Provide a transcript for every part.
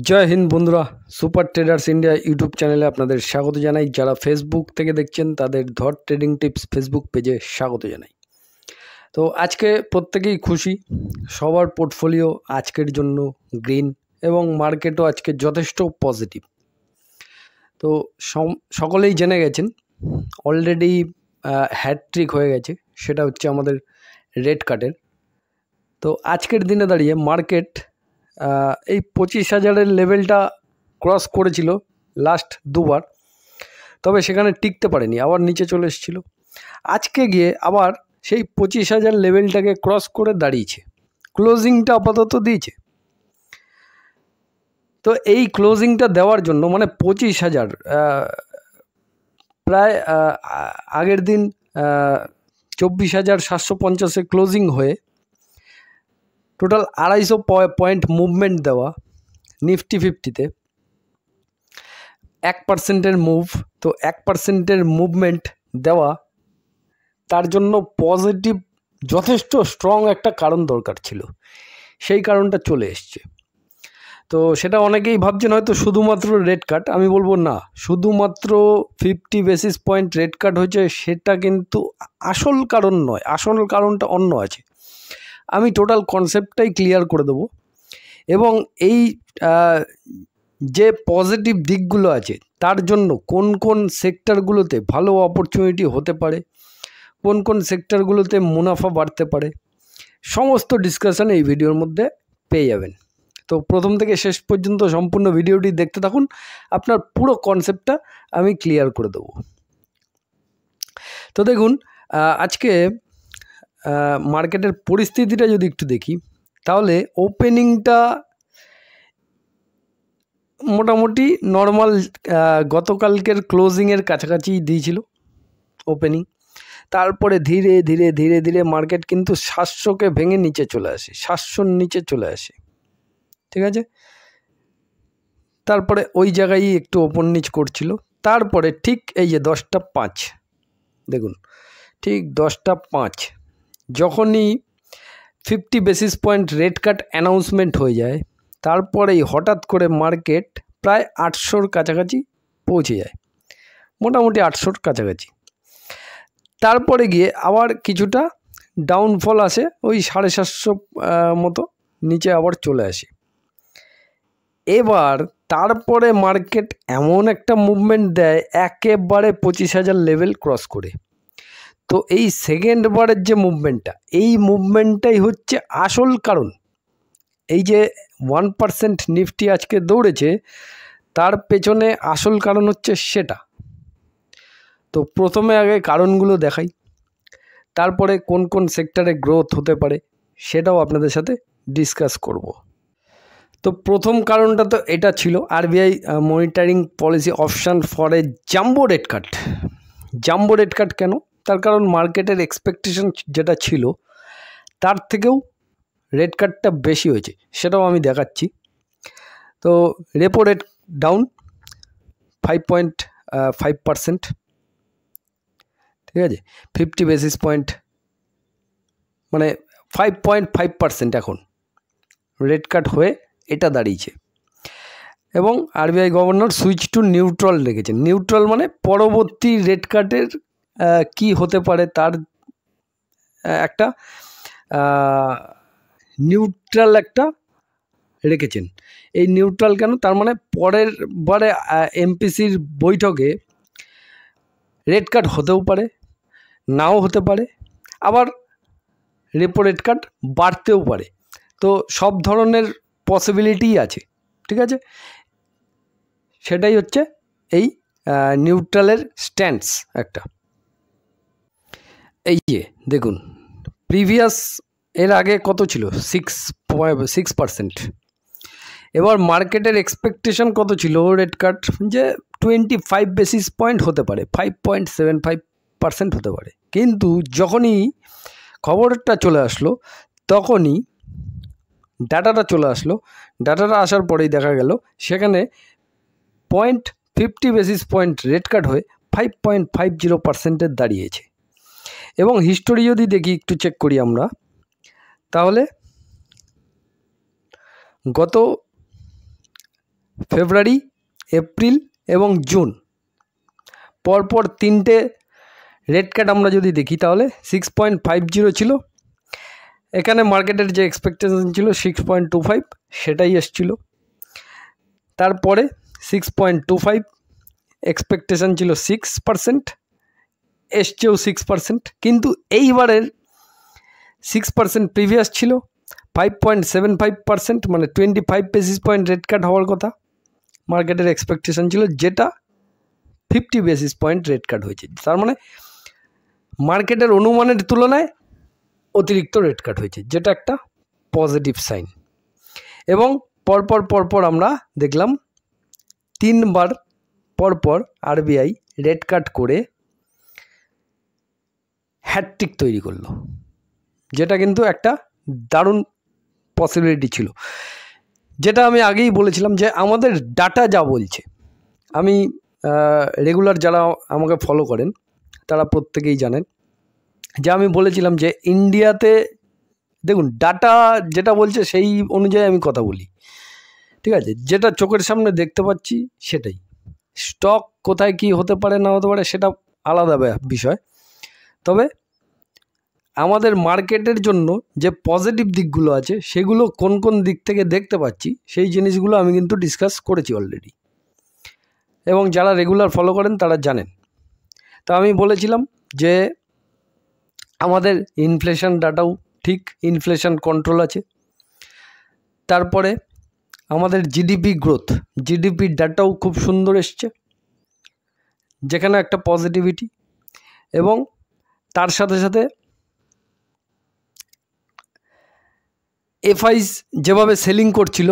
জয় হিন্দ বন্ধুরা, super traders India YouTube চ্যানেলে আপনাদের স্বাগত জানাই। যারা ফেসবুক থেকে দেখছেন তাদের ধর ট্রেডিং টিপস ফেসবুক পেজে স্বাগত জানাই। তো আজকে প্রত্যেকেই খুশি, সবার পোর্টফোলিও আজকের জন্য গ্রিন এবং মার্কেটও আজকে যথেষ্ট পজিটিভ। তো সকলেই জেনে গেছেন অলরেডি হ্যাটট্রিক হয়ে গেছে, সেটা হচ্ছে আমাদের রেড কাটের। তো আজকের দিনে দাঁড়িয়ে মার্কেট এই 25,000-এর লেভেলটা ক্রস করেছিল লাস্ট দুবার, তবে সেখানে টিকতে পারেনি, আবার নিচে চলে এসেছিল। আজকে গিয়ে আবার সেই 25,000 লেভেলটাকে ক্রস করে দাঁড়িয়েছে, ক্লোজিংটা আপাতত দিয়েছে। তো এই ক্লোজিংটা দেওয়ার জন্য মানে 25,000 প্রায় আগের দিন 24,750-এ ক্লোজিং হয়ে টোটাল 250 পয়েন্ট মুভমেন্ট দেওয়া নিফটি 50-তে 1%-এর মুভ। তো 1%-এর মুভমেন্ট দেওয়া, তার জন্য পজিটিভ যথেষ্ট স্ট্রং একটা কারণ দরকার ছিল, সেই কারণটা চলে এসছে। তো সেটা অনেকেই ভাবছেন হয়তো শুধুমাত্র রেড কাট, আমি বলবো না, শুধুমাত্র 50 বেসিস পয়েন্ট রেড কাট হয়েছে সেটা কিন্তু আসল কারণ নয়, আসল কারণটা অন্য আছে। আমি টোটাল কনসেপ্টটাই ক্লিয়ার করে দেবো এবং এই যে পজিটিভ দিকগুলো আছে তার জন্য কোন কোন সেক্টরগুলোতে ভালো অপরচুনিটি হতে পারে, কোন কোন সেক্টরগুলোতে মুনাফা বাড়তে পারে, সমস্ত ডিসকাশন এই ভিডিওর মধ্যে পেয়ে যাবেন। তো প্রথম থেকে শেষ পর্যন্ত সম্পূর্ণ ভিডিওটি দেখতে থাকুন, আপনার পুরো কনসেপ্টটা আমি ক্লিয়ার করে দেবো। তো দেখুন, আজকে মার্কেটের পরিস্থিতিটা যদি একটু দেখি, তাহলে ওপেনিংটা মোটামুটি নর্মাল গতকালকের ক্লোজিংয়ের কাছাকাছি দিয়েছিল ওপেনিং। তারপরে ধীরে ধীরে ধীরে ধীরে মার্কেট কিন্তু 700-কে ভেঙে নিচে চলে আসে, 700-র নিচে চলে আসে, ঠিক আছে। তারপরে ওই জায়গায় একটু ওপর নিচ করছিল। তারপরে ঠিক এই যে 10টা 5, দেখুন ঠিক 10টা 5 যখনই 50 বেসিস পয়েন্ট রেড কাট অ্যানাউন্সমেন্ট হয়ে যায়, তারপরেই হঠাৎ করে মার্কেট প্রায় 800-র কাছাকাছি পৌঁছে যায়, মোটামুটি 800-র কাছাকাছি। তারপরে গিয়ে আবার কিছুটা ডাউনফল আসে, ওই 750 মতো নিচে আবার চলে আসে। এবার তারপরে মার্কেট এমন একটা মুভমেন্ট দেয় একেবারে 25,000 লেভেল ক্রস করে। তো এই সেকেন্ড বারের যে মুভমেন্টটা, এই মুভমেন্টটাই হচ্ছে আসল কারণ। এই যে 1% নিফটি আজকে দৌড়েছে, তার পেছনে আসল কারণ হচ্ছে সেটা। তো প্রথমে আগে কারণগুলো দেখাই, তারপরে কোন কোন সেক্টরে গ্রোথ হতে পারে সেটাও আপনাদের সাথে ডিসকাস করব। তো প্রথম কারণটা তো এটা ছিল, RBI monitoring policy option for a jumbo rate cut. Jumbo rate কাট কেন? তার কারণ মার্কেটের এক্সপেকটেশন যেটা ছিল তার থেকেও রেট কাটটা বেশি হয়েছে, সেটাও আমি দেখাচ্ছি। তো রেপো রেট ডাউন 5.5%, ঠিক আছে। 50 বেসিস পয়েন্ট মানে 5.5% এখন রেড কাট হয়ে এটা দাঁড়িয়েছে। এবং RBI governor switch to neutral রেখেছেন। নিউট্রাল মানে পরবর্তী রেড কাটের কি হতে পারে তার একটা নিউট্রাল একটা রেখেছেন। এই নিউট্রাল কেন? তার মানে পরের বারে এমপিসির বৈঠকে রেড কাট হতেও পারে, নাও হতে পারে, আবার রেপো রেট কাট বাড়তেও পারে। তো সব ধরনের পসিবিলিটিই আছে, ঠিক আছে। সেটাই হচ্ছে এই নিউট্রালের স্ট্যান্স একটা। এই যে দেখুন, প্রিভিয়াস এর আগে কত ছিল? 6%। এবার মার্কেটের এক্সপেকটেশন কত ছিল রেড কাট? যে 25 বেসিস পয়েন্ট হতে পারে, 5.75% হতে পারে। কিন্তু যখনই খবরটা চলে আসলো, তখনই ডাটাটা চলে আসলো, ডাটাটা আসার পরেই দেখা গেল সেখানে 0.50 বেসিস পয়েন্ট রেড কাট হয়ে 5.50%-এর দাঁড়িয়েছে। এবং হিস্টোরি যদি দেখি, একটু চেক করি আমরা, তাহলে গত ফেব্রুয়ারি, এপ্রিল এবং জুন পরপর 3টে রেট কাট আমরা যদি দেখি তাহলে 6.50 ছিল। এখানে মার্কেটের যে এক্সপেকটেশন ছিল 6.25 সেটাই এসছিল। তারপরে 6.25 এক্সপেকটেশন ছিল 6%, এসছেও 6%, কিন্তু এইবারের 6% প্রিভিয়াস ছিল 5.75%, মানে 25 বেসিস পয়েন্ট রেট কাট হওয়ার কথা মার্কেটের এক্সপেকটেশন ছিল, যেটা 50 বেসিস পয়েন্ট রেট কাট হয়েছে। তার মানে মার্কেটের অনুমানের তুলনায় অতিরিক্ত রেট কাট হয়েছে, যেটা একটা পজিটিভ সাইন। এবং পরপর আমরা দেখলাম 3বার পরপর আরবিআই রেট কাট করে হ্যাটট্রিক তৈরি করলো, যেটা কিন্তু একটা দারুণ পসিবিলিটি ছিল। যেটা আমি আগেই বলেছিলাম যে আমাদের ডাটা যা বলছে, আমি রেগুলার যারা আমাকে ফলো করেন তারা প্রত্যেকেই জানেন যে আমি বলেছিলাম যে ইন্ডিয়াতে দেখুন ডাটা যেটা বলছে সেই অনুযায়ী আমি কথা বলি, ঠিক আছে? যেটা চোখের সামনে দেখতে পাচ্ছি সেটাই। স্টক কোথায় কি হতে পারে না হতে পারে সেটা আলাদা বিষয়, তবে আমাদের মার্কেটের জন্য যে পজিটিভ দিকগুলো আছে সেগুলো কোন কোন দিক থেকে দেখতে পাচ্ছি সেই জিনিসগুলো আমি কিন্তু ডিসকাস করেছি অলরেডি, এবং যারা রেগুলার ফলো করেন তারা জানেন। তো আমি বলেছিলাম যে আমাদের ইনফ্লেশন ডাটাও ঠিক, ইনফ্লেশন কন্ট্রোল আছে। তারপরে আমাদের জিডিপি গ্রোথ, জিডিপি ডাটাও খুব সুন্দর এসছে, যেখানে একটা পজিটিভিটি। এবং তার সাথে সাথে এফআইস যেভাবে সেলিং করছিল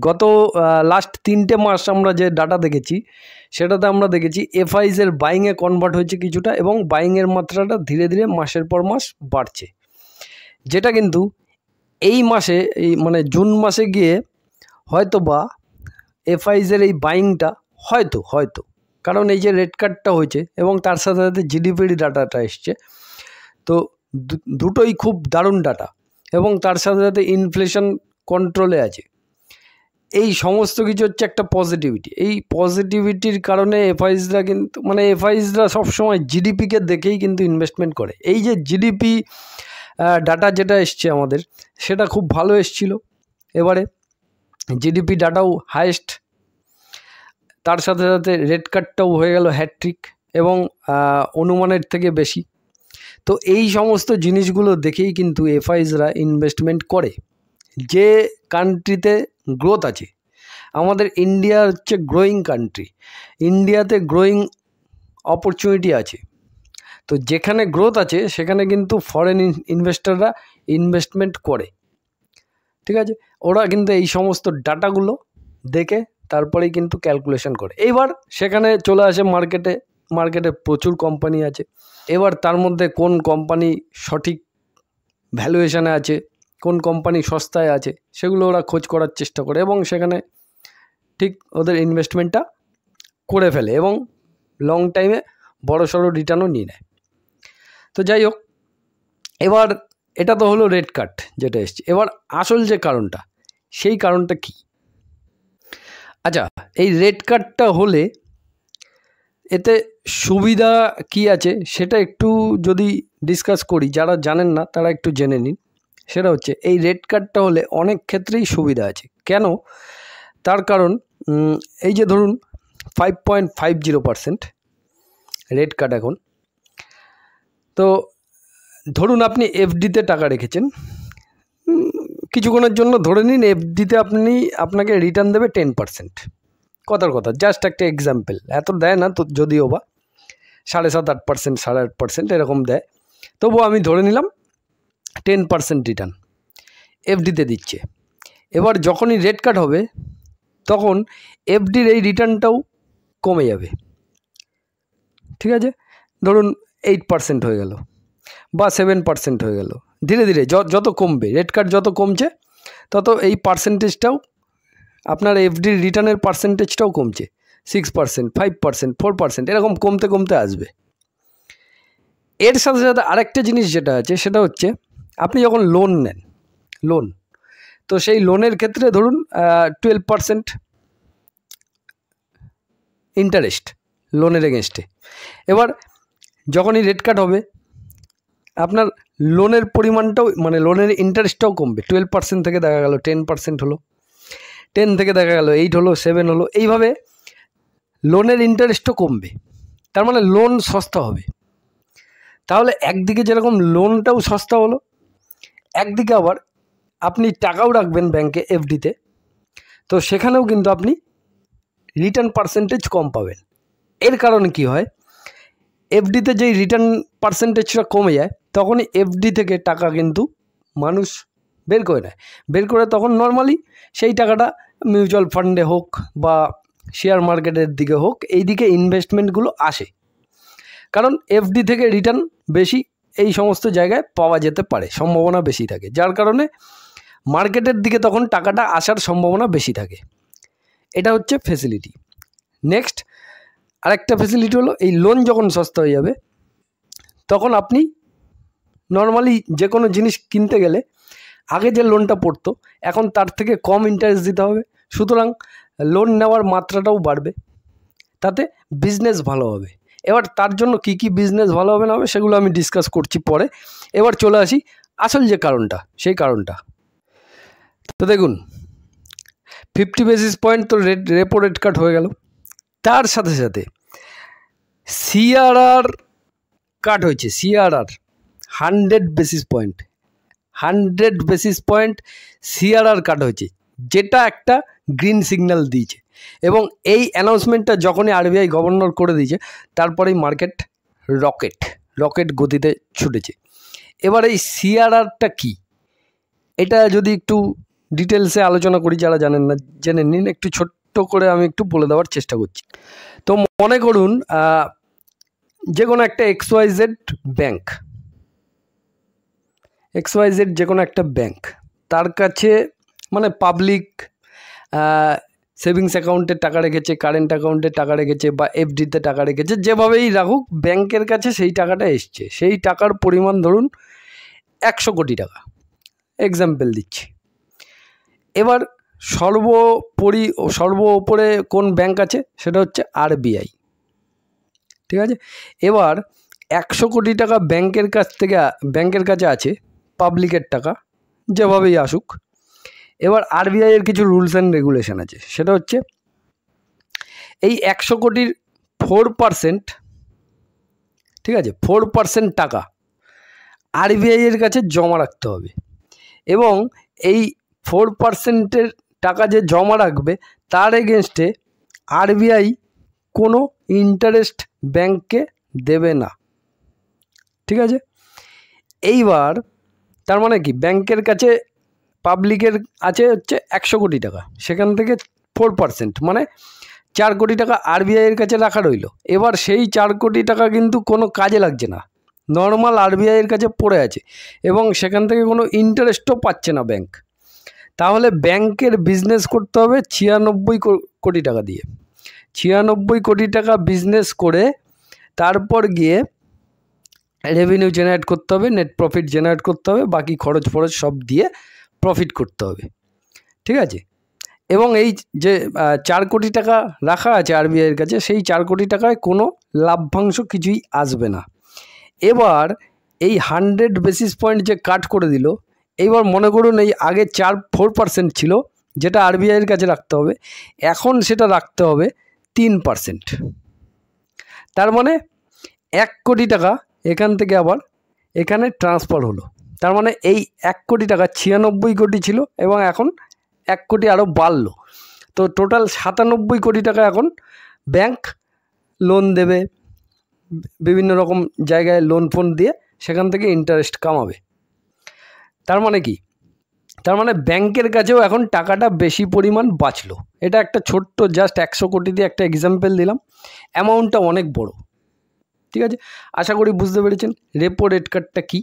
গত লাস্ট 3টে মাস আমরা যে ডাটা দেখেছি সেটাতে আমরা দেখেছি এফআইসের বাইংয়ে কনভার্ট হয়েছে কিছুটা, এবং বাইংয়ের মাত্রাটা ধীরে ধীরে মাসের পর মাস বাড়ছে, যেটা কিন্তু এই মাসে মানে জুন মাসে গিয়ে হয়তো বা এফআইসের এই বাইংটা হয়তো কারণ এই যে রেট কাটটা হয়েছে এবং তার সাথে সাথে জিডিপির ডাটাটা এসছে, তো দুটোই খুব দারুণ ডাটা, এবং তার সাথে সাথে ইনফ্লেশন কন্ট্রোলে আছে। এই সমস্ত কিছু হচ্ছে একটা পজিটিভিটি। এই পজিটিভিটির কারণে এফআইসরা কিন্তু মানে এফআইসরা সবসময় জিডিপিকে দেখেই কিন্তু ইনভেস্টমেন্ট করে। এই যে জিডিপি ডাটা যেটা এসছে আমাদের সেটা খুব ভালো এসছিল এবারে, জিডিপি ডাটাও হাইয়েস্ট, তার সাথে সাথে রেট কাটটাও হয়ে গেল হ্যাটট্রিক এবং অনুমানের থেকে বেশি। তো এই সমস্ত জিনিসগুলো দেখেই কিন্তু এফআইসরা ইনভেস্টমেন্ট করে। যে কান্ট্রিতে গ্রোথ আছে, আমাদের ইন্ডিয়া হচ্ছে গ্রোয়িং কান্ট্রি, ইন্ডিয়াতে গ্রোয়িং অপরচুনিটি আছে, তো যেখানে গ্রোথ আছে সেখানে কিন্তু ফরেন ইনভেস্টররা ইনভেস্টমেন্ট করে, ঠিক আছে? ওরা কিন্তু এই সমস্ত ডাটাগুলো দেখে তারপরেই কিন্তু ক্যালকুলেশন করে। এইবার সেখানে চলে আসে মার্কেটে প্রচুর কোম্পানি আছে, এবার তার মধ্যে কোন কোম্পানি সঠিক ভ্যালুয়েশানে আছে, কোন কোম্পানি সস্তায় আছে, সেগুলো ওরা খোঁজ করার চেষ্টা করে এবং সেখানে ঠিক ওদের ইনভেস্টমেন্টটা করে ফেলে এবং লং টাইমে বড়সড় রিটার্নও নিয়ে নেয়। তো যাই হোক, এবার এটা তো হলো রেট কাট যেটা এসছে। এবার আসল যে কারণটা, সেই কারণটা কি? আচ্ছা, এই রেট কাটটা হলে এতে সুবিধা কি আছে সেটা একটু যদি ডিসকাস করি, যারা জানেন না তারা একটু জেনে নিন। সেটা হচ্ছে এই রেট কাটটা হলে অনেক ক্ষেত্রেই সুবিধা আছে। কেন? তার কারণ এই যে ধরুন 5.50% রেট কাট এখন, তো ধরুন আপনি এফডিতে টাকা রেখেছেন, কিছুক্ষণের জন্য ধরে নিন এফডিতে আপনাকে রিটার্ন দেবে 10%, কথার কথা, জাস্ট একটা এক্সাম্পল, এত দেয় না তো যদিও বা 7.5-8%, 8.5% এরকম দেয়, তবুও আমি ধরে নিলাম 10% রিটার্ন এফডিতে দিচ্ছে। এবার যখনই রেট কাট হবে তখন এফডির এই রিটার্নটাও কমে যাবে, ঠিক আছে? ধরুন 8% হয়ে গেল বা 7% হয়ে গেল, ধীরে ধীরে যত কমবে, রেট কাট যত কমছে তত এই পার্সেন্টেজটাও আপনার এফডির রিটার্নের পার্সেন্টেজটাও কমছে, 6%, 5%, 4% এরকম কমতে কমতে আসবে। এর সাথে সাথে আরেকটা জিনিস যেটা আছে সেটা হচ্ছে আপনি যখন লোন নেন, তো সেই লোনের ক্ষেত্রে ধরুন 12% ইন্টারেস্ট লোনের এগেনস্টে। এবার যখনই রেট কাট হবে আপনার লোনের পরিমাণটাও মানে লোনের ইন্টারেস্টটাও কমবে। 12% থেকে দেখা গেল 10% হলো, 10 থেকে দেখা গেল 8 হলো, 7 হলো, এইভাবে লোনের ইন্টারেস্টও কমবে। তার মানে লোন সস্তা হবে। তাহলে একদিকে যেরকম লোনটাও সস্তা হলো, একদিকে আবার আপনি টাকাও রাখবেন ব্যাংকে এফডিতে, তো সেখানেও কিন্তু আপনি রিটার্ন পার্সেন্টেজ কম পাবেন। এর কারণে কি হয়, এফডিতে যেই রিটার্ন পার্সেন্টেজটা কমে যায় তখনই এফডি থেকে টাকা কিন্তু মানুষ বের করে নেয়। বের করে তখন নর্মালি সেই টাকাটা মিউচুয়াল ফান্ডে হোক বা শেয়ার মার্কেটের দিকে হোক, এই দিকে ইনভেস্টমেন্টগুলো আসে। কারণ এফডি থেকে রিটার্ন বেশি এই সমস্ত জায়গায় পাওয়া যেতে পারে, সম্ভাবনা বেশি থাকে, যার কারণে মার্কেটের দিকে তখন টাকাটা আসার সম্ভাবনা বেশি থাকে। এটা হচ্ছে ফেসিলিটি। নেক্সট আরেকটা ফেসিলিটি হলো, এই লোন যখন সস্তা হয়ে যাবে তখন আপনি নর্মালি যে কোনো জিনিস কিনতে গেলে আগে যে লোনটা পড়তো এখন তার থেকে কম ইন্টারেস্ট দিতে হবে, সুতরাং লোন নেওয়ার মাত্রাটাও বাড়বে, তাতে বিজনেস ভালো হবে। এবার তার জন্য কি কি বিজনেস ভালো হবে না হবে সেগুলো আমি ডিসকাস করছি পরে। এবার চলে আসি আসল যে কারণটা, সেই কারণটা। তো দেখুন 50 বেসিস পয়েন্ট তো রেপো রেট কাট হয়ে গেল, তার সাথে সাথে সিআরআর কাট হয়েছে। CRR 100 basis point, 100 basis point CRR cut হয়েছে, যেটা একটা গ্রিন সিগন্যাল দিয়েছে। এবং এই অ্যানাউন্সমেন্টটা যখনই আরবিআই গভর্নর করে দিয়েছে তারপরেই মার্কেট রকেট গতিতে ছুটেছে। এবার এই সিআরআরটা কি, এটা যদি একটু ডিটেলসে আলোচনা করি, যারা জানেন না জেনে নিন, একটু ছোট্ট করে আমি একটু বলে দেওয়ার চেষ্টা করছি। তো মনে করুন যে কোনো একটা XYZ ব্যাংক, যে কোনো একটা ব্যাংক, তার কাছে মানে পাবলিক সেভিংস অ্যাকাউন্টে টাকা রেখেছে, কারেন্ট অ্যাকাউন্টে টাকা রেখেছে বা এফডিতে টাকা রেখেছে, যেভাবেই রাখুক ব্যাংকের কাছে সেই টাকাটা এসছে। সেই টাকার পরিমাণ ধরুন 100 কোটি টাকা, এক্সাম্পল দিচ্ছি। এবার সর্বোপরে কোন ব্যাংক আছে, সেটা হচ্ছে আরবিআই, ঠিক আছে। এবার 100 কোটি টাকা ব্যাংকের কাছে আছে, পাবলিকের টাকা যেভাবেই আসুক। এবার আরবিআইয়ের কিছু রুলস অ্যান্ড রেগুলেশন আছে, সেটা হচ্ছে এই 100 কোটির 4%, ঠিক আছে, 4% টাকা আরবিআইয়ের কাছে জমা রাখতে হবে। এবং এই 4%-এর টাকা যে জমা রাখবে তার এগেনস্টে আরবিআই কোনো ইন্টারেস্ট ব্যাংককে দেবে না, ঠিক আছে। এইবার তার মানে কি, ব্যাংকের কাছে পাবলিকের আছে হচ্ছে 100 কোটি টাকা, সেখান থেকে 4% মানে 4 কোটি টাকা আরবিআইয়ের কাছে রাখা রইল। এবার সেই 4 কোটি টাকা কিন্তু কোনো কাজে লাগছে না, নর্মাল আরবিআইয়ের কাছে পড়ে আছে এবং সেখান থেকে কোনো ইন্টারেস্টও পাচ্ছে না ব্যাংক। তাহলে ব্যাংকের বিজনেস করতে হবে 96 কোটি টাকা দিয়ে। 96 কোটি টাকা বিজনেস করে তারপর গিয়ে রেভিনিউ জেনারেট করতে হবে, নেট প্রফিট জেনারেট করতে হবে, বাকি খরচ সব দিয়ে প্রফিট করতে হবে, ঠিক আছে। এবং এই যে 4 কোটি টাকা রাখা আছে আরবিআইয়ের কাছে, সেই 4 কোটি টাকায় কোনো লাভ্যাংশ কিছুই আসবে না। এবার এই 100 বেসিস পয়েন্ট যে কাট করে দিল, এইবার মনে করুন এই আগে 4% ছিল যেটা আরবিআইয়ের কাছে রাখতে হবে, এখন সেটা রাখতে হবে 3%। তার মানে 1 কোটি টাকা এখান থেকে আবার এখানে ট্রান্সফার হলো। তার মানে এই 1 কোটি টাকা 96 কোটি ছিল এবং এখন 1 কোটি আরও বাড়লো, তো টোটাল 97 কোটি টাকা এখন ব্যাংক লোন দেবে, বিভিন্ন রকম জায়গায় লোন ফোন দিয়ে সেখান থেকে ইন্টারেস্ট কামাবে। তার মানে কি, তার মানে ব্যাংকের কাছেও এখন টাকাটা বেশি পরিমাণ বাঁচলো। এটা একটা ছোট্ট জাস্ট 100 কোটি দিয়ে একটা এক্সাম্পল দিলাম, অ্যামাউন্টটা অনেক বড়, ঠিক আছে। আশা করি বুঝতে পেরেছেন রেপো রেট কাটটা কী,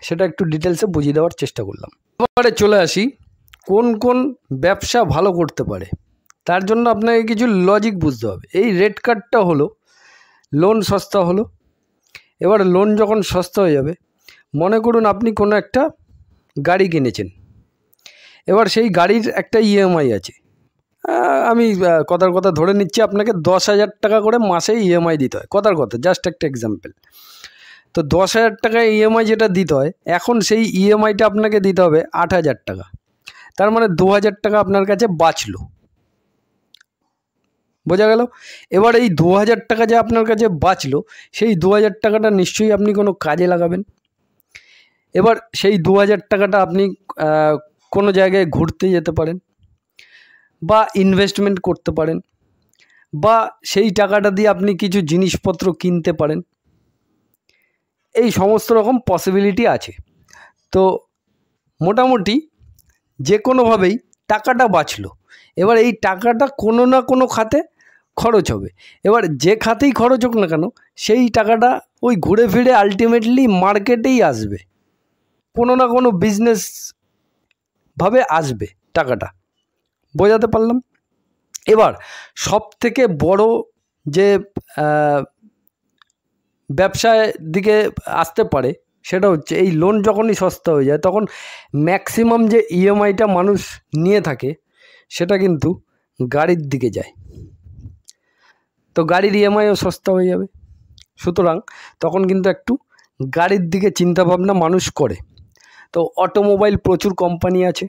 সেটা একটু ডিটেলসে বুঝিয়ে দেওয়ার চেষ্টা করলাম। এবারে চলে আসি কোন কোন ব্যবসা ভালো করতে পারে, তার জন্য আপনাকে কিছু লজিক বুঝতে হবে। এই রেট কাটটা হলো লোন সস্তা হলো। এবার লোন যখন সস্তা হয়ে যাবে, মনে করুন আপনি কোনো একটা গাড়ি কিনেছেন, এবার সেই গাড়ির একটা ইএমআই আছে, আমি কথার কথা ধরে নিচ্ছি আপনাকে 10,000 টাকা করে মাসে ইএমআই দিতে হয়, কথার কথা, জাস্ট একটা এক্সাম্পল। তো 10,000 টাকা ইএমআই যেটা দিতে হয়, এখন সেই ইএমআইটা আপনাকে দিতে হবে 8,000 টাকা। তার মানে 2,000 টাকা আপনার কাছে বাঁচলো, বোঝা গেল? এবার এই 2,000 টাকা যে আপনার কাছে বাঁচলো, সেই 2,000 টাকাটা নিশ্চয়ই আপনি কোনো কাজে লাগাবেন। এবার সেই 2,000 টাকাটা আপনি কোনো জায়গায় ঘুরতে যেতে পারেন, বা ইনভেস্টমেন্ট করতে পারেন, বা সেই টাকাটা দিয়ে আপনি কিছু জিনিসপত্র কিনতে পারেন। এই সমস্ত রকম পসিবিলিটি আছে। তো মোটামুটি যে কোনোভাবেই টাকাটা বাঁচলো। এবার এই টাকাটা কোনো না কোনো খাতে খরচ হবে। এবার যে খাতেই খরচ হোক না কেন, সেই টাকাটা ওই ঘুরে ফিরে আলটিমেটলি মার্কেটেই আসবে, কোনো না কোনো বিজনেস ভাবে আসবে টাকাটা। বোঝাতে পারলাম? এবার সব থেকে বড় যে ব্যবসার দিকে আসতে পারে, সেটা হচ্ছে এই লোন যখনই সস্তা হয়ে যায়, তখন ম্যাক্সিমাম যে ইএমআইটা মানুষ নিয়ে থাকে, সেটা কিন্তু গাড়ির দিকে যায়। তো গাড়ির ইএমআইও সস্তা হয়ে যাবে, সুতরাং তখন কিন্তু একটু গাড়ির দিকে চিন্তাভাবনা মানুষ করে। তো অটোমোবাইল প্রচুর কোম্পানি আছে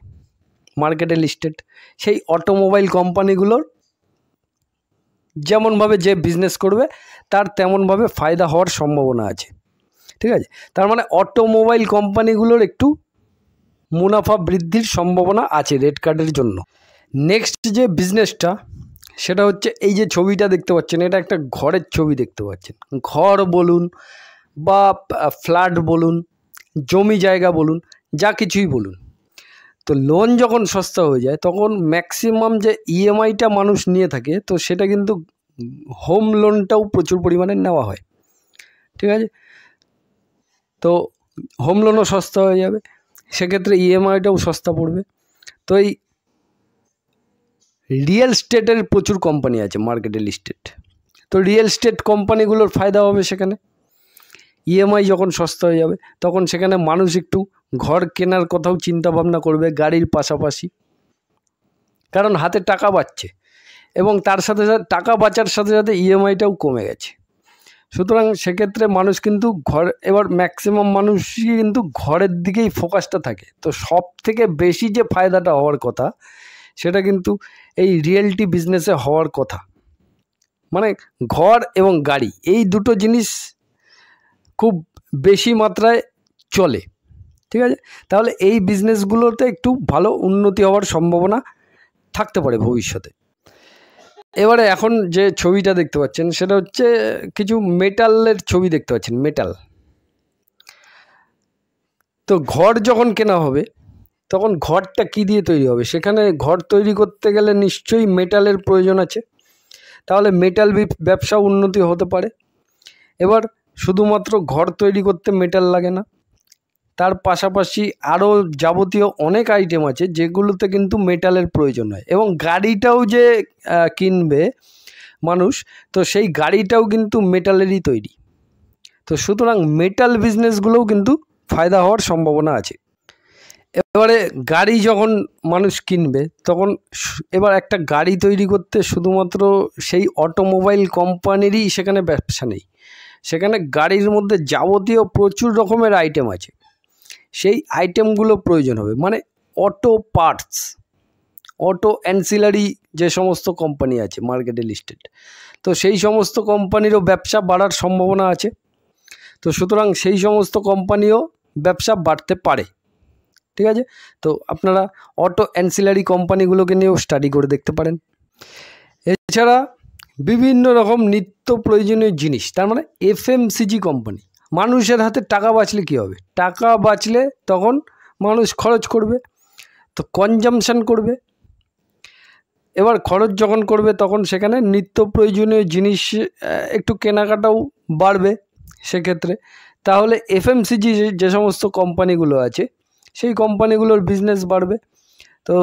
মার্কেটে লিস্টেড। সেই অটোমোবাইল কোম্পানিগুলোর যেমনভাবে যে বিজনেস করবে, তার তেমনভাবে ফায়দা হওয়ার সম্ভাবনা আছে, ঠিক আছে? তার মানে অটোমোবাইল কোম্পানিগুলোর একটু মুনাফা বৃদ্ধির সম্ভাবনা আছে রেড কার্ডের জন্য। নেক্সট যে বিজনেসটা, সেটা হচ্ছে এই যে ছবিটা দেখতে পাচ্ছেন, এটা একটা ঘরের ছবি দেখতে পাচ্ছেন। ঘর বলুন বা ফ্ল্যাট বলুন, জমি জায়গা বলুন, যা কিছুই বলুন, তো লোন যখন সস্তা হয়ে যায়, তখন ম্যাক্সিমাম যে ইএমআইটা মানুষ নিয়ে থাকে, তো সেটা কিন্তু হোম লোনটাও প্রচুর পরিমাণে নেওয়া হয়, ঠিক আছে? তো হোম লোনও সস্তা হয়ে যাবে, সেক্ষেত্রে ইএমআইটাও সস্তা পড়বে। তো এই রিয়েল স্টেটের প্রচুর কোম্পানি আছে মার্কেটে লিস্টেড। তো রিয়েল স্টেট কোম্পানিগুলোর ফায়দা হবে সেখানে। ইএমআই যখন সস্তা হয়ে যাবে, তখন সেখানে মানুষ একটু ঘর কেনার কথাও চিন্তা ভাবনা করবে গাড়ির পাশাপাশি, কারণ হাতে টাকা বাঁচছে, এবং তার সাথে সাথে টাকা বাঁচার সাথে সাথে ইএমআইটাও কমে গেছে। সুতরাং সেক্ষেত্রে মানুষ কিন্তু এবার ম্যাক্সিমাম মানুষই কিন্তু ঘরের দিকেই ফোকাসটা থাকে। তো সব থেকে বেশি যে ফায়দাটা হওয়ার কথা, সেটা কিন্তু এই রিয়েলটি বিজনেসে হওয়ার কথা। মানে ঘর এবং গাড়ি, এই দুটো জিনিস খুব বেশি মাত্রায় চলে, ঠিক আছে? তাহলে এই বিজনেসগুলোতে একটু ভালো উন্নতি হওয়ার সম্ভাবনা থাকতে পারে ভবিষ্যতে। এবারে এখন যে ছবিটা দেখতে পাচ্ছেন, সেটা হচ্ছে কিছু মেটালের ছবি দেখতে পাচ্ছেন, মেটাল। তো ঘর যখন কেনা হবে, তখন ঘরটা কি দিয়ে তৈরি হবে? সেখানে ঘর তৈরি করতে গেলে নিশ্চয়ই মেটালের প্রয়োজন আছে। তাহলে মেটাল ব্যবসা উন্নতি হতে পারে। এবার শুধুমাত্র ঘর তৈরি করতে মেটাল লাগে না, তার পাশাপাশি আরও যাবতীয় অনেক আইটেম আছে যেগুলোতে কিন্তু মেটালের প্রয়োজন হয়। এবং গাড়িটাও যে কিনবে মানুষ, তো সেই গাড়িটাও কিন্তু মেটালেরই তৈরি। তো সুতরাং মেটাল বিজনেসগুলোও কিন্তু ফায়দা হওয়ার সম্ভাবনা আছে। এবারে গাড়ি যখন মানুষ কিনবে, তখন এবার একটা গাড়ি তৈরি করতে শুধুমাত্র সেই অটোমোবাইল কোম্পানিরই সেখানে ব্যবসা নেই, সেখানে গাড়ির মধ্যে যাবতীয় প্রচুর রকমের আইটেম আছে। সেই আইটেমগুলো প্রয়োজন হবে, মানে অটো পার্টস, অটো অ্যান্সিলারি যে সমস্ত কোম্পানি আছে মার্কেটে লিস্টেড, তো সেই সমস্ত কোম্পানিরও ব্যবসা বাড়ার সম্ভাবনা আছে। তো সুতরাং সেই সমস্ত কোম্পানিও ব্যবসা বাড়তে পারে, ঠিক আছে? তো আপনারা অটো অ্যান্সিলারি কোম্পানিগুলোকে নিয়েও স্টাডি করে দেখতে পারেন। এছাড়া বিভিন্ন রকম নিত্য প্রয়োজনীয় জিনিস, তার মানে এফএমসিজি কোম্পানি। মানুষের হাতে টাকা বাঁচলে কী হবে? টাকা বাঁচলে তখন মানুষ খরচ করবে, তো কনজামশান করবে। এবার খরচ যখন করবে, তখন সেখানে নিত্য প্রয়োজনীয় জিনিস একটু কেনাকাটাও বাড়বে সেক্ষেত্রে। তাহলে এফএমসিজি যে সমস্ত কোম্পানিগুলো আছে, সেই কোম্পানিগুলোর বিজনেস বাড়বে। তো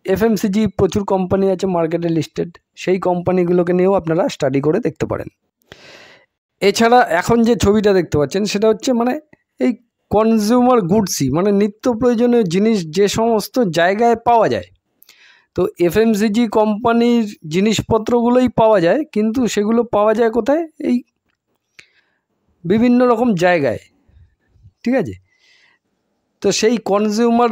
এফএমসিজি প্রচুর কোম্পানি আছে মার্কেটে লিস্টেড, সেই কোম্পানিগুলোকে নিয়েও আপনারা স্টাডি করে দেখতে পারেন। এছাড়া এখন যে ছবিটা দেখতে পাচ্ছেন, সেটা হচ্ছে মানে এই কনজিউমার গুডসই, মানে নিত্য প্রয়োজনীয় জিনিস যে সমস্ত জায়গায় পাওয়া যায়। তো এফএমসিজি কোম্পানির জিনিসপত্রগুলোই পাওয়া যায়, কিন্তু সেগুলো পাওয়া যায় কোথায়? এই বিভিন্ন রকম জায়গায়, ঠিক আছে। তো সেই কনজিউমার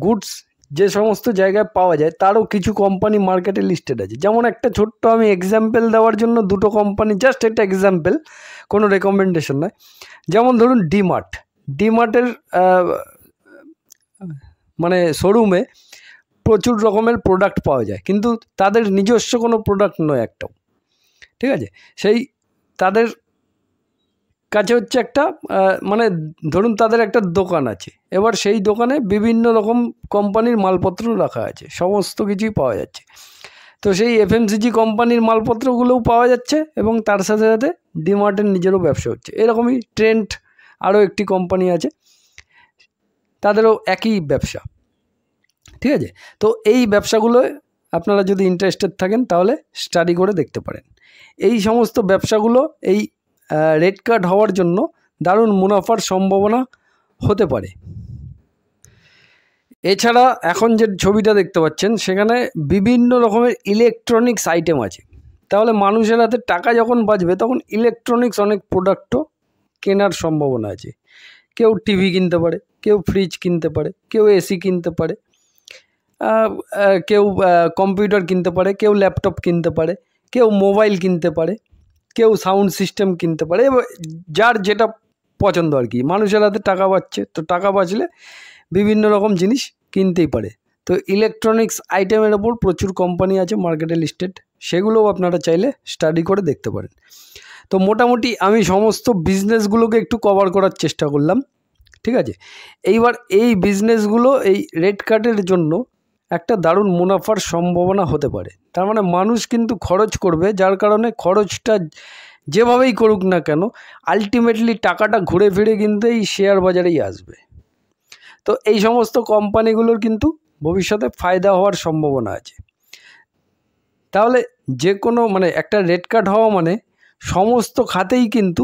গুডস যে সমস্ত জায়গায় পাওয়া যায় তারও কিছু কোম্পানি মার্কেটে লিস্টেড আছে। যেমন একটা ছোট্ট আমি এক্সাম্পল দেওয়ার জন্য দুটো কোম্পানি, জাস্ট একটা এক্সাম্পল, কোনো রেকমেন্ডেশন নয়। যেমন ধরুন ডিমার্টের মানে শোরুমে প্রচুর রকমের প্রোডাক্ট পাওয়া যায়, কিন্তু তাদের নিজস্ব কোনো প্রোডাক্ট নয় একটাও, ঠিক আছে। সেই তাদের কাছে হচ্ছে একটা মানে ধরুন তাদের একটা দোকান আছে, এবার সেই দোকানে বিভিন্ন রকম কোম্পানির মালপত্র রাখা আছে, সমস্ত কিছুই পাওয়া যাচ্ছে। তো সেই এফএমসিজি কোম্পানির মালপত্রগুলোও পাওয়া যাচ্ছে এবং তার সাথে সাথে ডিমার্টের নিজেরও ব্যবসা হচ্ছে। এরকমই ট্রেন্ড আরও একটি কোম্পানি আছে, তাদেরও একই ব্যবসা, ঠিক আছে। তো এই ব্যবসাগুলোয় আপনারা যদি ইন্টারেস্টেড থাকেন তাহলে স্টাডি করে দেখতে পারেন। এই সমস্ত ব্যবসাগুলো এই রেড কার্ড হওয়ার জন্য দারুণ মুনাফার সম্ভাবনা হতে পারে। এছাড়া এখন যে ছবিটা দেখতে পাচ্ছেন সেখানে বিভিন্ন রকমের ইলেকট্রনিক্স আইটেম আছে। তাহলে মানুষের হাতে টাকা যখন বাঁচবে তখন ইলেকট্রনিক্স অনেক প্রোডাক্টও কেনার সম্ভাবনা আছে। কেউ টিভি কিনতে পারে, কেউ ফ্রিজ কিনতে পারে, কেউ এসি কিনতে পারে, কেউ কম্পিউটার কিনতে পারে, কেউ ল্যাপটপ কিনতে পারে, কেউ মোবাইল কিনতে পারে, কেউ সাউন্ড সিস্টেম কিনতে পারে, এবার যার যেটা পছন্দ আর কি। মানুষের হাতে টাকা বাঁচছে, তো টাকা বাঁচলে বিভিন্ন রকম জিনিস কিনতেই পারে। তো ইলেকট্রনিক্স আইটেমের ওপর প্রচুর কোম্পানি আছে মার্কেটে লিস্টেড, সেগুলোও আপনারা চাইলে স্টাডি করে দেখতে পারেন। তো মোটামুটি আমি সমস্ত বিজনেসগুলোকে একটু কভার করার চেষ্টা করলাম, ঠিক আছে। এইবার এই বিজনেসগুলো এই রেড কার্ডের জন্য একটা দারুণ মুনাফার সম্ভাবনা হতে পারে। তার মানে মানুষ কিন্তু খরচ করবে, যার কারণে খরচটা যেভাবেই করুক না কেন আলটিমেটলি টাকাটা ঘুরে ফিরে কিন্তু এই শেয়ার বাজারেই আসবে। তো এই সমস্ত কোম্পানিগুলোর কিন্তু ভবিষ্যতে ফায়দা হওয়ার সম্ভাবনা আছে। তাহলে যে কোনো মানে একটা রেড কার্ড হওয়া মানে সমস্ত খাতেই কিন্তু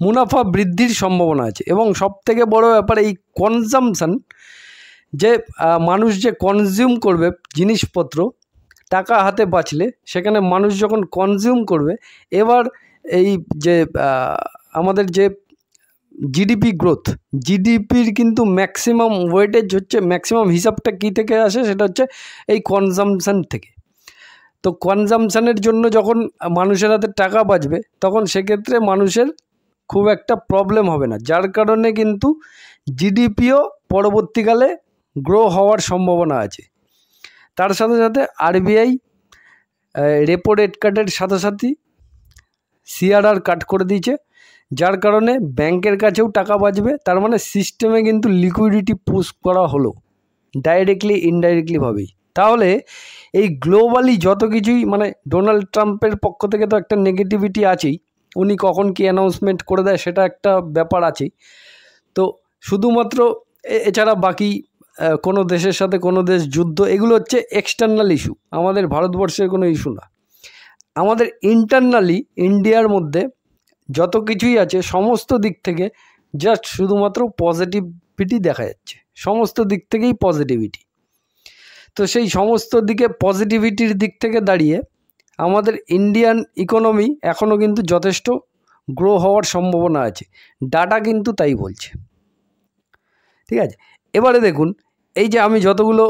মুনাফা বৃদ্ধির সম্ভাবনা আছে। এবং সবথেকে বড় ব্যাপার এই কনজামশন, যে মানুষ যে কনজিউম করবে জিনিসপত্র টাকা হাতে বাঁচলে, সেখানে মানুষ যখন কনজিউম করবে, এবার এই যে আমাদের যে জিডিপি গ্রোথ, জিডিপির কিন্তু ম্যাক্সিমাম ওয়েটেজ হচ্ছে, ম্যাক্সিমাম হিসাবটা কী থেকে আসে, সেটা হচ্ছে এই কনজামশান থেকে। তো কনজামশানের জন্য যখন মানুষের হাতে টাকা বাঁচবে তখন সেক্ষেত্রে মানুষের খুব একটা প্রবলেম হবে না, যার কারণে কিন্তু জিডিপিও পরবর্তীকালে গ্রো হওয়ার সম্ভাবনা আছে। তার সাথে সাথে আরবিআই রেপো রেট কাটের সাথে সাথে সিআরআর কাট করে দিয়েছে, যার কারণে ব্যাংকের কাছেও টাকা বাঁচবে। তার মানে সিস্টেমে কিন্তু লিকুইডিটি পুশ করা হলো ডাইরেক্টলি ইনডাইরেক্টলিভাবেই। তাহলে এই গ্লোবালি যত কিছুই মানে ডোনাল্ড ট্রাম্পের পক্ষ থেকে তো একটা নেগেটিভিটি আছেই, উনি কখন কি অ্যানাউন্সমেন্ট করে দেয় সেটা একটা ব্যাপার আছেই। তো শুধুমাত্র এছাড়া বাকি কোনো দেশের সাথে কোনো দেশ যুদ্ধ, এগুলো হচ্ছে এক্সটার্নাল ইস্যু, আমাদের ভারতবর্ষের কোনো ইস্যু না। আমাদের ইন্টারনালি ইন্ডিয়ার মধ্যে যত কিছুই আছে সমস্ত দিক থেকে জাস্ট শুধুমাত্র পজিটিভিটি দেখা যাচ্ছে, সমস্ত দিক থেকেই পজিটিভিটি। তো সেই সমস্ত দিকে পজিটিভিটির দিক থেকে দাঁড়িয়ে আমাদের ইন্ডিয়ান ইকোনমি এখনও কিন্তু যথেষ্ট গ্রো হওয়ার সম্ভাবনা আছে, ডাটা কিন্তু তাই বলছে, ঠিক আছে। এবারে দেখুন, এই যে আমি যতগুলো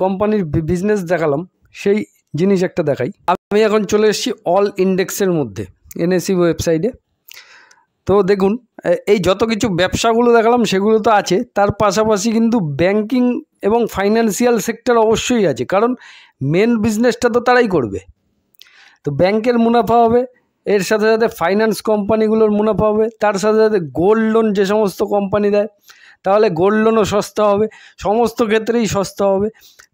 কোম্পানির বিজনেস দেখালাম সেই জিনিস একটা দেখাই। আমি এখন চলে এসেছি অল ইন্ডেক্সের মধ্যে, এনএসই ওয়েবসাইটে। তো দেখুন, এই যত কিছু ব্যবসাগুলো দেখালাম সেগুলো তো আছে, তার পাশাপাশি কিন্তু ব্যাংকিং এবং ফাইন্যান্সিয়াল সেক্টর অবশ্যই আছে, কারণ মেন বিজনেসটা তো তারাই করবে। তো ব্যাংকের মুনাফা হবে, এর সাথে সাথে ফাইন্যান্স কোম্পানিগুলোর মুনাফা হবে, তার সাথে সাথে গোল্ড লোন যে সমস্ত কোম্পানি দেয় তাহলে গোল্ড লোনও সস্তা হবে, সমস্ত ক্ষেত্রেই সস্তা হবে।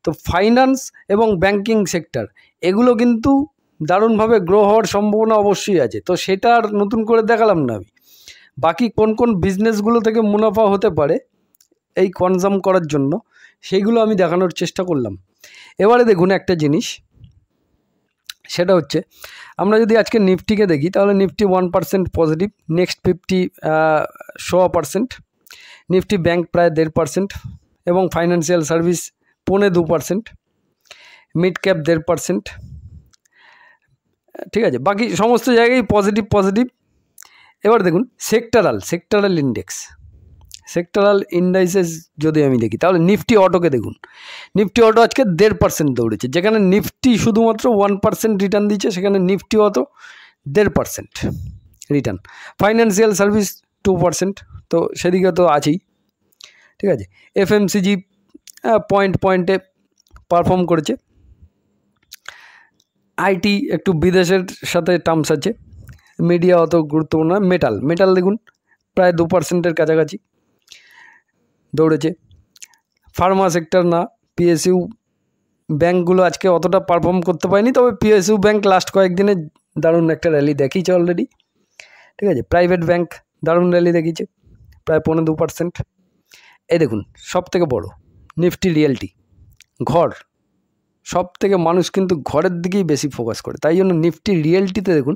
তো ফাইন্যান্স এবং ব্যাংকিং সেক্টর এগুলো কিন্তু দারুণভাবে গ্রো হওয়ার সম্ভাবনা অবশ্যই আছে। তো সেটা আর নতুন করে দেখালাম না আমি, বাকি কোন কোন বিজনেসগুলো থেকে মুনাফা হতে পারে এই কনজাম করার জন্য সেইগুলো আমি দেখানোর চেষ্টা করলাম। এবারে দেখুন একটা জিনিস, সেটা হচ্ছে আমরা যদি আজকে নিফটিকে দেখি তাহলে Nifty 1% positive, next 50 1.25%, Nifty bank প্রায় 1.5% এবং ফাইন্যান্সিয়াল সার্ভিস 2%, মিড ক্যাপ 1.5%। ঠিক আছে, বাকি সমস্ত জায়গায় পজিটিভ। এবার দেখুন সেক্টরাল ইন্ডেক্স, সেক্টরাল ইন্ডাইসেস যদি আমি দেখি তাহলে নিফটি অটোকে দেখুন, নিফটি অটো আজকে 1.5% দৌড়েছে। যেখানে নিফটি শুধুমাত্র 1% রিটার্ন দিচ্ছে, সেখানে Nifty auto 1.5% return. Financial service 2%, তো সেদিকে তো আছেই। ঠিক আছে, এফএমসিজি পয়েন্টে পারফর্ম করেছে। আইটি একটু বিদেশের সাথে টার্মস আছে, মিডিয়া অত গুরুত্বপূর্ণ না। মেটাল দেখুন প্রায় 2%-এর কাছাকাছি দৌড়েছে। ফার্মা সেক্টর না, পিএসইউ ব্যাঙ্কগুলো আজকে অতটা পারফর্ম করতে পারেনি, তবে পিএসইউ ব্যাঙ্ক লাস্ট কয়েকদিনে দারুণ একটা র্যালি দেখিয়েছে অলরেডি। ঠিক আছে, প্রাইভেট ব্যাঙ্ক দারুণ র্যালি দেখিয়েছে, প্রায় 2% এই দেখুন সব থেকে বড় নিফটি রিয়েলটি, ঘর, সব থেকে মানুষ কিন্তু ঘরের দিকেই বেশি ফোকাস করে, তাই জন্য নিফটি রিয়েলটিতে দেখুন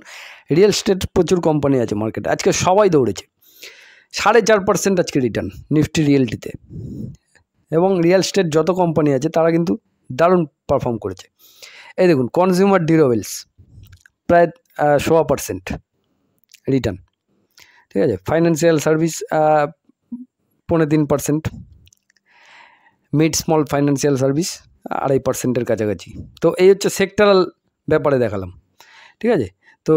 রিয়েল এস্টেট প্রচুর কোম্পানি আছে মার্কেটে, আজকে সবাই দৌড়েছে। 4.5% আজকে রিটার্ন নিফটি রিয়েলটিতে, এবং রিয়েল এস্টেট যত কোম্পানি আছে তারা কিন্তু দারুণ পারফর্ম করেছে। এই দেখুন কনজিউমার ডিউরেবলস প্রায় 1.25% রিটার্ন। ঠিক আছে, financial service 3.5%, mid small financial service 2.5%-এর কাছাকাছি। তো এই হচ্ছে সেক্টরাল ব্যাপারে দেখালাম। ঠিক আছে, তো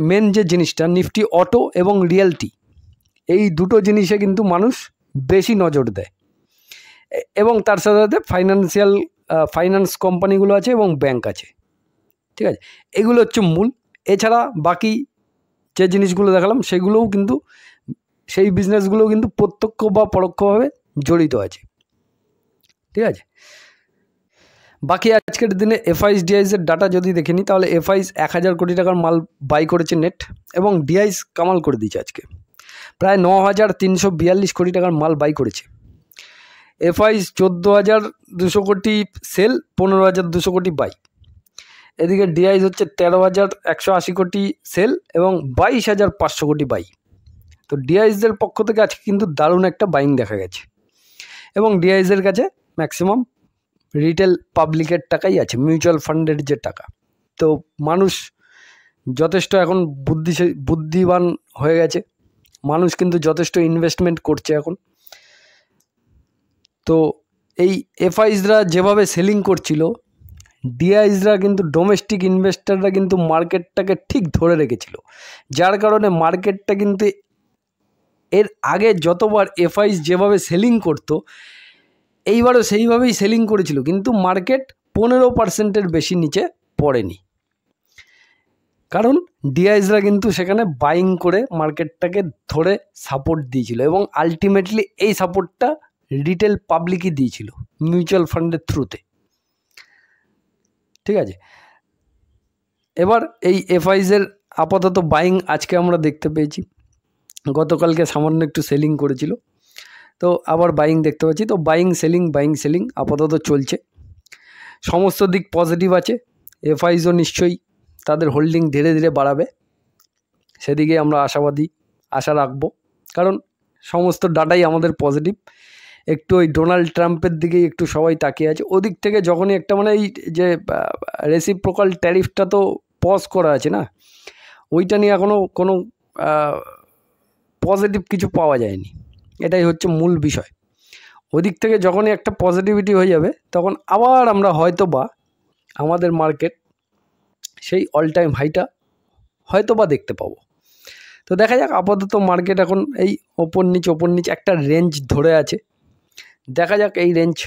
মেন যে জিনিসটা নিফটি অটো এবং রিয়েলটি, এই দুটো জিনিসে কিন্তু মানুষ বেশি নজর দেয়, এবং তার সাথে সাথে ফাইন্যান্স কোম্পানিগুলো আছে এবং ব্যাংক আছে। ঠিক আছে, এগুলো হচ্ছে মূল। এছাড়া বাকি যে জিনিসগুলো দেখালাম সেগুলোও কিন্তু, সেই বিজনেসগুলোও কিন্তু প্রত্যক্ষ বা পরোক্ষভাবে জড়িত আছে। ঠিক আছে, বাকি আজকের দিনে এফআইস ডিআইসের ডাটা যদি দেখে নিই তাহলে এফআইস 1000 কোটি টাকার মাল বাই করেছে নেট, এবং ডিআইস কামাল করে দিয়েছে আজকে, প্রায় 9342 কোটি টাকার মাল বাই করেছে। এফআইস 14200 কোটি সেল, 15200 কোটি বাই। এদিকে ডিআইস হচ্ছে 13180 কোটি সেল এবং 22500 কোটি বাই। তো ডিআইসদের পক্ষ থেকে আজকে কিন্তু দারুণ একটা বাইং দেখা গেছে, এবং ডিআইসের কাছে ম্যাক্সিমাম রিটেল পাবলিকের টাকাই আছে, মিউচুয়াল ফান্ডের যে টাকা। তো মানুষ যথেষ্ট এখন বুদ্ধিমান হয়ে গেছে, মানুষ কিন্তু যথেষ্ট ইনভেস্টমেন্ট করছে এখন। তো এই এফআইসরা যেভাবে সেলিং করছিল, ডিআইসরা কিন্তু ডোমেস্টিক ইনভেস্টাররা কিন্তু মার্কেটটাকে ঠিক ধরে রেখেছিল, যার কারণে মার্কেটটা কিন্তু এর আগে যতবার এফআইস যেভাবে সেলিং করতো এইবারও সেইভাবেই সেলিং করেছিল, কিন্তু মার্কেট 15%-এর বেশি নিচে পড়েনি, কারণ ডিআইসরা কিন্তু সেখানে বাইং করে মার্কেটটাকে ধরে সাপোর্ট দিয়েছিল, এবং আলটিমেটলি এই সাপোর্টটা রিটেল পাবলিকই দিয়েছিল মিউচুয়াল ফান্ডের থ্রুতে। ঠিক আছে, এবার এই এফআইসের আপাতত বাইং আজকে আমরা দেখতে পেয়েছি, গতকালকে সামান্য একটু সেলিং করেছিল, তো আবার বাইং দেখতে পাচ্ছি। তো বাইং সেলিং আপাতত চলছে, সমস্ত দিক পজিটিভ আছে। এফআইসও নিশ্চয়ই তাদের হোল্ডিং ধীরে ধীরে বাড়াবে, সেদিকে আমরা আশা রাখবো, কারণ সমস্ত ডাটাই আমাদের পজিটিভ। একটু ওই ডোনাল্ড ট্রাম্পের দিকেই একটু সবাই তাকিয়ে আছে, ওদিক থেকে যখনই একটা মানে এই যে রেসিপ্রোকাল ট্যারিফটা তো পজ করা আছে না, ওইটা নিয়ে এখনও কোনো পজিটিভ কিছু পাওয়া যায়নি, এটাই হচ্ছে মূল বিষয়। ওদিক থেকে যখনই একটা পজিটিভিটি হয়ে যাবে তখন আবার আমরা হয়তো বা আমাদের মার্কেট সেই অল টাইম হাইটা হয়তো বা দেখতে পাবো। তো দেখা যাক, আপাতত মার্কেট এখন এই ওপর নিচ একটা রেঞ্জ ধরে আছে, দেখা যাক এই রেঞ্জ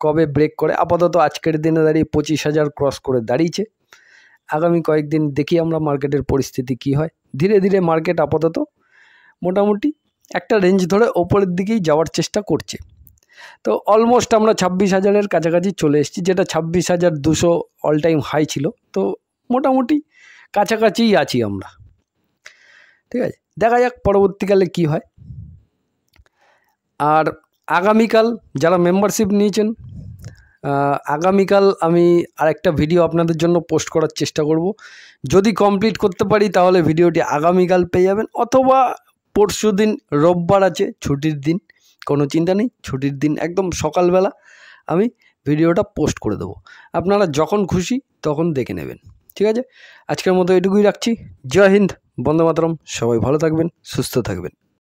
কবে ব্রেক করে। আপাতত আজকের দিনে দাঁড়িয়ে 25,000 ক্রস করে দাঁড়িয়েছে, আগামী কয়েকদিন দেখি আমরা মার্কেটের পরিস্থিতি কি হয়। ধীরে ধীরে মার্কেট আপাতত মোটামুটি একটা রেঞ্জ ধরে ওপরের দিকেই যাওয়ার চেষ্টা করছে। তো অলমোস্ট আমরা 26,000-এর কাছাকাছি চলে এসেছি, যেটা 26,200 অল টাইম হাই ছিল, তো মোটামুটি কাছাকাছিই আছি আমরা। ঠিক আছে, দেখা যাক পরবর্তীকালে কি হয়। আর আগামীকাল যারা মেম্বারশিপ নিয়েছেন আগামীকাল আমি আরেকটা ভিডিও আপনাদের জন্য পোস্ট করার চেষ্টা করব। যদি কমপ্লিট করতে পারি তাহলে ভিডিওটি আগামীকাল পেয়ে যাবেন, অথবা পরশু দিন রোববার আছে, ছুটির দিন, কোনো চিন্তা নেই, ছুটির দিন একদম সকালবেলা আমি ভিডিওটা পোস্ট করে দেবো। আপনারা যখন খুশি তখন দেখে নেবেন। ঠিক আছে, আজকের মতো এটুকুই রাখছি। জয় হিন্দ, বন্দে মাতরম। সবাই ভালো থাকবেন, সুস্থ থাকবেন।